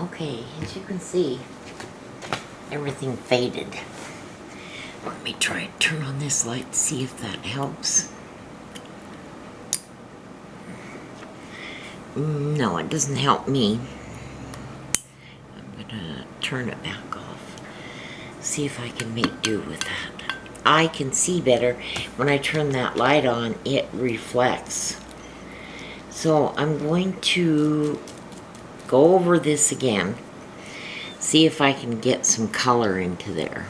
Okay, as you can see, everything faded. Let me try to turn on this light, see if that helps. No, it doesn't help me. I'm gonna turn it back off. See if I can make do with that. I can see better. When I turn that light on, it reflects. So I'm going to go over this again. See if I can get some color into there.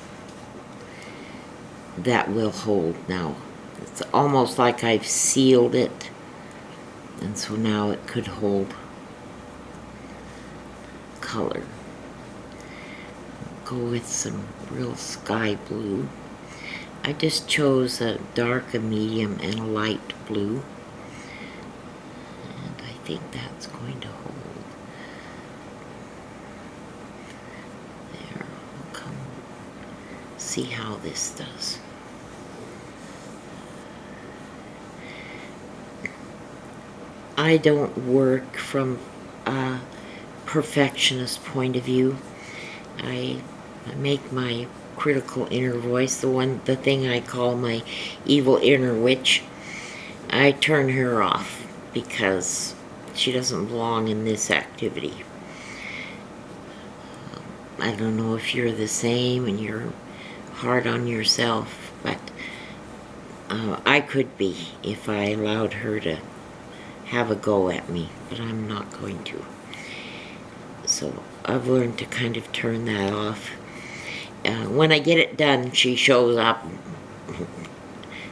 That will hold now. It's almost like I've sealed it. And so now it could hold color. Go with some real sky blue. I just chose a dark, a medium, and a light blue. And I think that's going to hold. There, we'll come see how this does. I don't work from a perfectionist point of view. I make my critical inner voice, the thing I call my evil inner witch. I turn her off because she doesn't belong in this activity. I don't know if you're the same and you're hard on yourself, but I could be if I allowed her to have a go at me, but I'm not going to. So I've learned to kind of turn that off. When I get it done, she shows up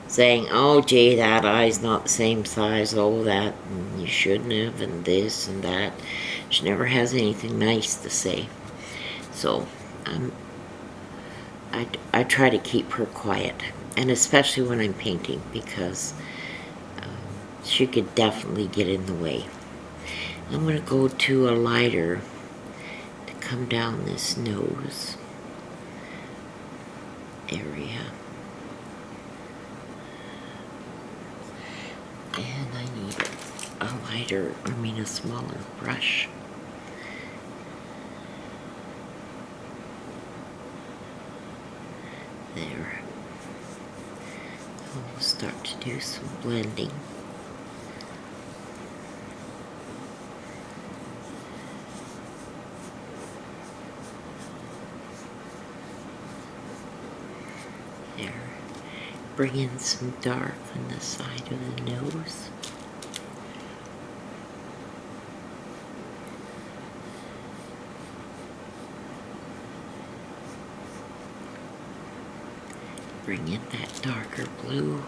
saying, oh gee, that eye's not the same size, oh that, and you shouldn't have, and this and that. She never has anything nice to say. So I try to keep her quiet, and especially when I'm painting, because she could definitely get in the way. I'm going to go to a lighter to come down this nose area. And I need a lighter, a smaller brush. There. We'll start to do some blending. There. Bring in some dark on the side of the nose. Bring in that darker blue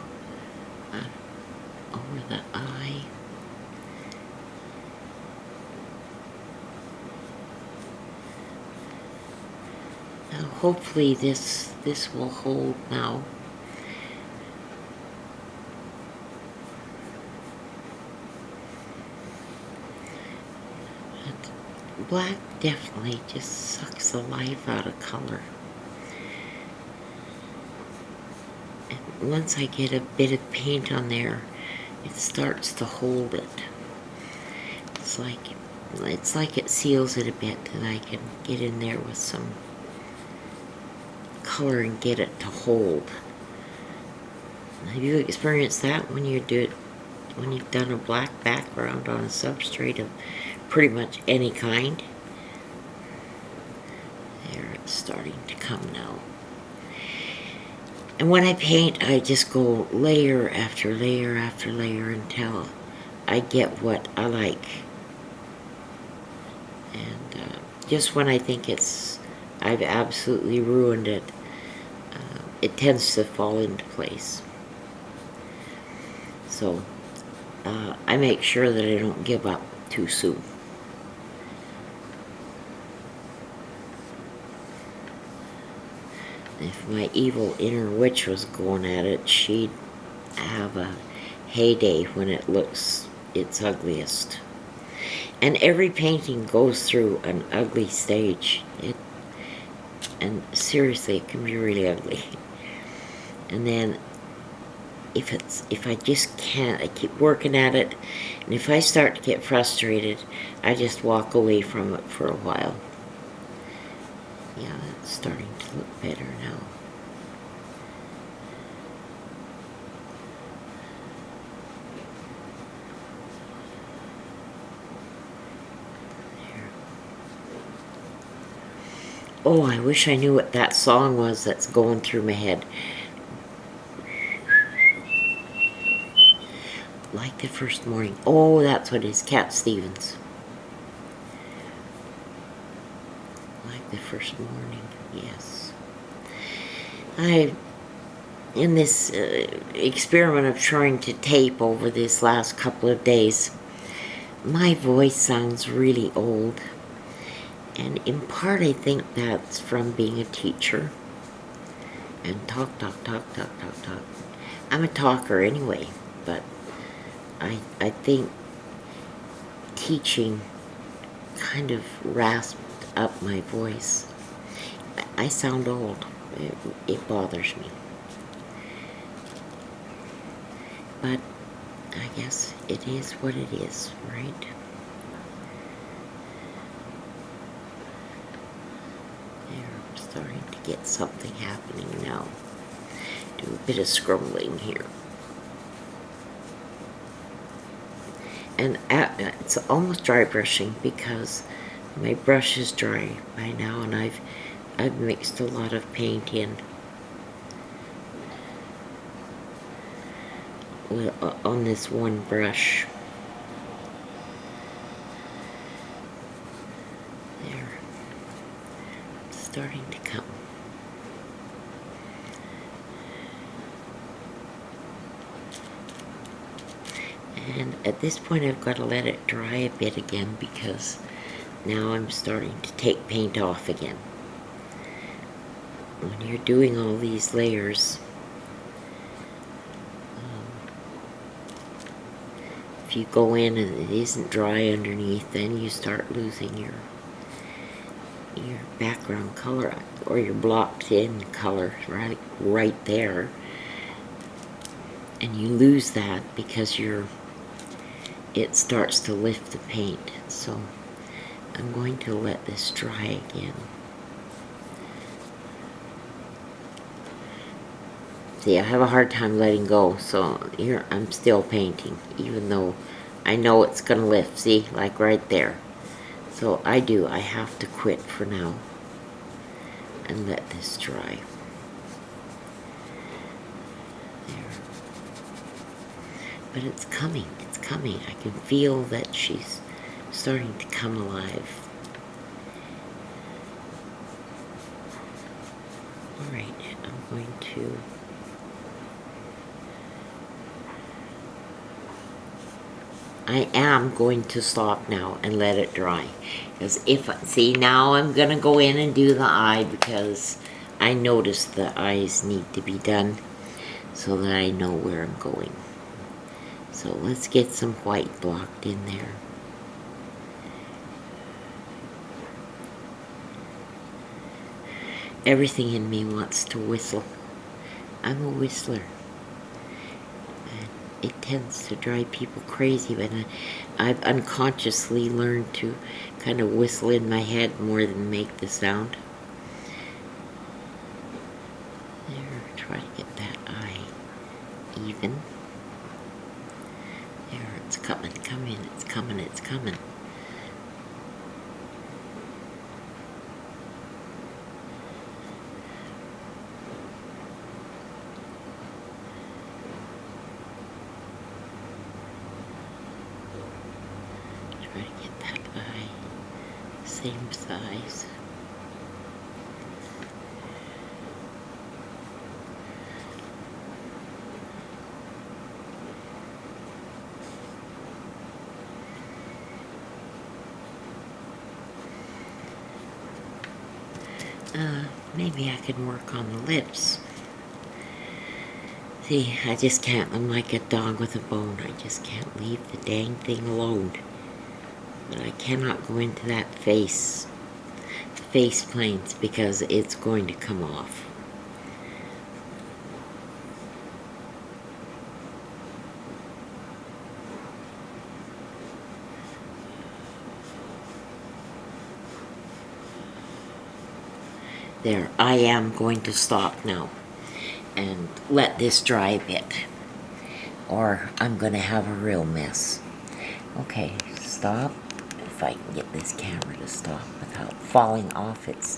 over the eye. Now hopefully this will hold now. And black definitely just sucks the life out of color. And once I get a bit of paint on there, it starts to hold it. It's like it seals it a bit, and I can get in there with some color and get it to hold. Have you experienced that when you've done a black background on a substrate of pretty much any kind? There, it's starting to come now. And when I paint, I just go layer after layer after layer until I get what I like. And just when I think I've absolutely ruined it, it tends to fall into place. So I make sure that I don't give up too soon. If my evil inner witch was going at it, she'd have a heyday when it looks its ugliest. And every painting goes through an ugly stage. And seriously, it can be really ugly. And then if I just can't, I keep working at it, and if I start to get frustrated, I just walk away from it for a while. Yeah, it's starting to look better now. There. Oh, I wish I knew what that song was that's going through my head. Like the First Morning. Oh, that's what it is. Cat Stevens. Like the First Morning. Yes. In this experiment of trying to tape over this last couple of days, my voice sounds really old. And in part, I think that's from being a teacher. And talk. I'm a talker anyway, but I think teaching kind of rasped up my voice. I sound old. It bothers me. But I guess it is what it is, right? There, I'm starting to get something happening now. Do a bit of scrubbing here. And it's almost dry brushing because my brush is dry by now, and I've mixed a lot of paint in on this one brush. There, it's starting to come. And at this point I've got to let it dry a bit again because now I'm starting to take paint off again. When you're doing all these layers, if you go in and it isn't dry underneath, then you start losing your background color, or your blocked in color right there. And you lose that because it starts to lift the paint. So I'm going to let this dry again. See, I have a hard time letting go, so here I'm still painting, even though I know it's gonna lift. See, like right there. So I have to quit for now and let this dry. There. But it's coming, it's coming. I can feel that she's starting to come alive. Alright, I'm going to I am going to stop now and let it dry. Because see, now I'm going to go in and do the eye because I noticed the eyes need to be done so that I know where I'm going. So let's get some white blocked in there. Everything in me wants to whistle. I'm a whistler. It tends to drive people crazy, but I've unconsciously learned to kind of whistle in my head more than make the sound. There, try to get that eye even. There, it's coming, it's coming, it's coming. Try to get that eye same size. Maybe I can work on the lips. See, I just can't. I'm like a dog with a bone. I just can't leave the dang thing alone. But I cannot go into that face planes because it's going to come off. There, I am going to stop now and let this dry a bit, or I'm going to have a real mess. Okay, stop. If I can get this camera to stop without falling off its